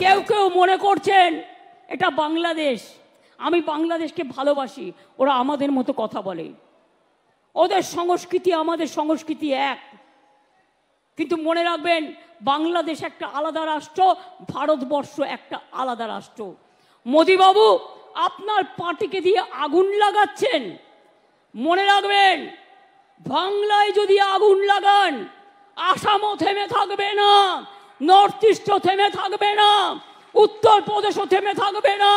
কেউ কেউ মনে করছেন এটা বাংলাদেশ, আমি বাংলাদেশকে ভালোবাসি, ওরা আমাদের মতো কথা বলে, ওদের সংস্কৃতি আমাদের সংস্কৃতি এক। কিন্তু মনে রাখবেন, বাংলাদেশ একটা আলাদা রাষ্ট্র, ভারতবর্ষ একটা আলাদা রাষ্ট্র। মোদিবাবু আপনার পার্টিকে দিয়ে আগুন লাগাচ্ছেন, মনে রাখবেন বাংলায় যদি আগুন লাগান আসামও থেমে থাকবে না, নর্থ ইস্টও থেমে থাকবে না, উত্তরপ্রদেশও থেমে থাকবে না,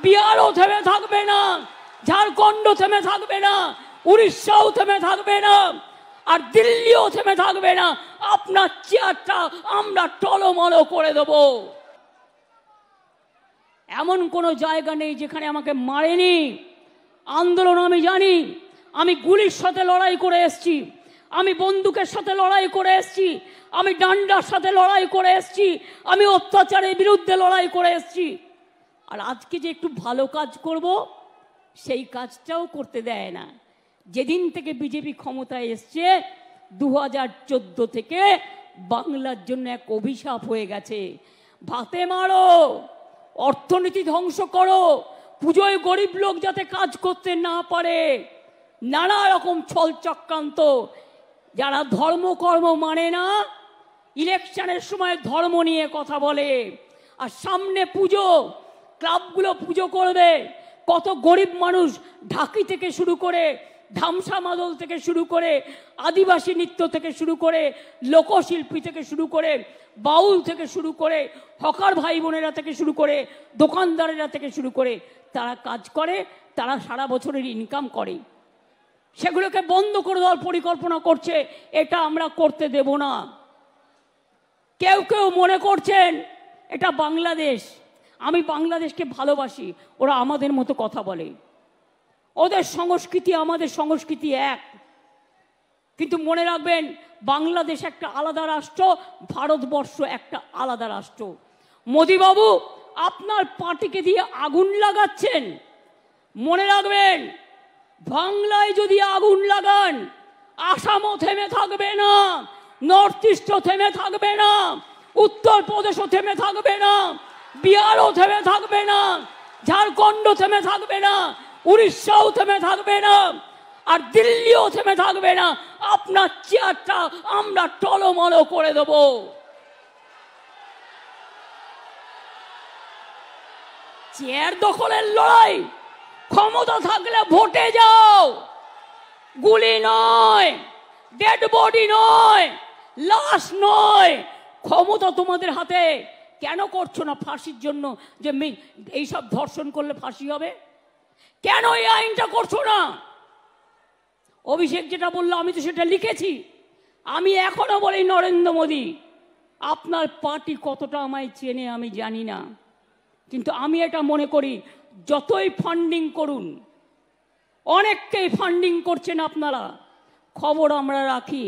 বিহারও থেমে থাকবে না, ঝাড়খণ্ডও থেমে থাকবে না, উড়িষ্যাও থেমে থাকবে না, আর দিল্লিও থেমে থাকবে না। আপনার চেয়ারটা আমরা টলমল করে দেব। এমন কোনো জায়গা নেই যেখানে আমাকে মারেনি। আন্দোলন আমি জানি, আমি গুলির সাথে লড়াই করে এসেছি, আমি বন্দুকের সাথে লড়াই করে এসেছি, আমি ডান্ডার সাথে লড়াই করে এসেছি, আমি অত্যাচারের বিরুদ্ধে লড়াই করে এসেছি। আর আজকে যে একটু ভালো কাজ করব সেই কাজটাও করতে দেয় না। যেদিন থেকে বিজেপি ক্ষমতায় এসছে 2014 থেকে বাংলার জন্য এক অভিশাপ হয়ে গেছে। ভাতে মারো, অর্থনীতি ধ্বংস করো, পুজোয় গরিব লোক যাতে কাজ করতে না পারে, নানা রকম ছল চক্রান্ত। যারা ধর্মকর্ম মানে না, ইলেকশনের সময় ধর্ম নিয়ে কথা বলে, আর সামনে পুজো, ক্লাবগুলো পুজো করবে, কত গরিব মানুষ ঢাকি থেকে শুরু করে, ধামসা মাদল থেকে শুরু করে, আদিবাসী নৃত্য থেকে শুরু করে, লোকশিল্পী থেকে শুরু করে, বাউল থেকে শুরু করে, হকার ভাই বোনেরা থেকে শুরু করে, দোকানদারেরা থেকে শুরু করে, তারা কাজ করে, তারা সারা বছরের ইনকাম করে। সেগুলোকে বন্ধ করে দেওয়ার পরিকল্পনা করছে, এটা আমরা করতে দেব না। কেউ কেউ মনে করছেন এটা বাংলাদেশ, আমি বাংলাদেশকে ভালোবাসি, ওরা আমাদের মতো কথা বলে, ওদের সংস্কৃতি আমাদের সংস্কৃতি এক। কিন্তু মনে রাখবেন, বাংলাদেশ একটা আলাদা রাষ্ট্র, ভারতবর্ষ একটা আলাদা রাষ্ট্র। মোদিবাবু আপনার পার্টিকে দিয়ে আগুন লাগাচ্ছেন, মনে রাখবেন বাংলায় যদি আগুন লাগান আসামও থেমে থাকবে না, নর্থ ইস্টও থেমে থাকবে না, উত্তরপ্রদেশও থেমে থাকবে না, বিহারও থেমে থাকবে না, ঝাড়খণ্ডও থেমে থাকবে না, উড়িষ্যাও থেমে থাকবে না, আর দিল্লিও থেমে থাকবে না। আপনার চেয়ারটা আমরা টলমল করে দেব। চেয়ার দখলের লড়াই, ক্ষমতা থাকলে ভোটে যাও, গুলি নয়, ডেড বডি নয়, লাশ নয়, ক্ষমতা তোমাদের হাতে। কেন করছো না ফাঁসির জন্য, যে এইসব ধর্ষণ করলে ফাঁসি হবে? কেন এই আইনটা করছো না? অভিষেক যেটা বললো আমি তো সেটা লিখেছি। আমি এখনো বলি, নরেন্দ্র মোদী আপনার পার্টি কতটা আমায় চেনে আমি জানি না, কিন্তু আমি এটা মনে করি যতই ফান্ডিং করুন, অনেককেই ফান্ডিং করছেন আপনারা, খবর আমরা রাখি।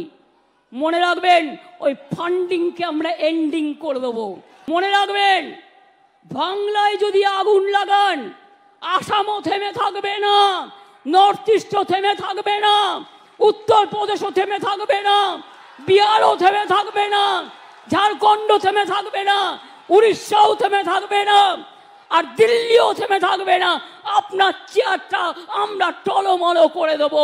মনে রাখবেন ওই ফান্ডিংকে আমরা এন্ডিং করে দেবো। মনে রাখবেন বাংলায় যদি আগুন লাগান আসামও থেমে থাকবে না, নর্থ ইস্টও থেমে থাকবে না, উত্তরপ্রদেশও থেমে থাকবে না, বিহারও থেমে থাকবে না, ঝাড়খণ্ডও থেমে থাকবে না, উড়িষ্যাও থেমে থাকবে না, আর দিল্লিও থেমে থাকবে না। আপনার চেয়ারটা আমরা টলমল করে দেব।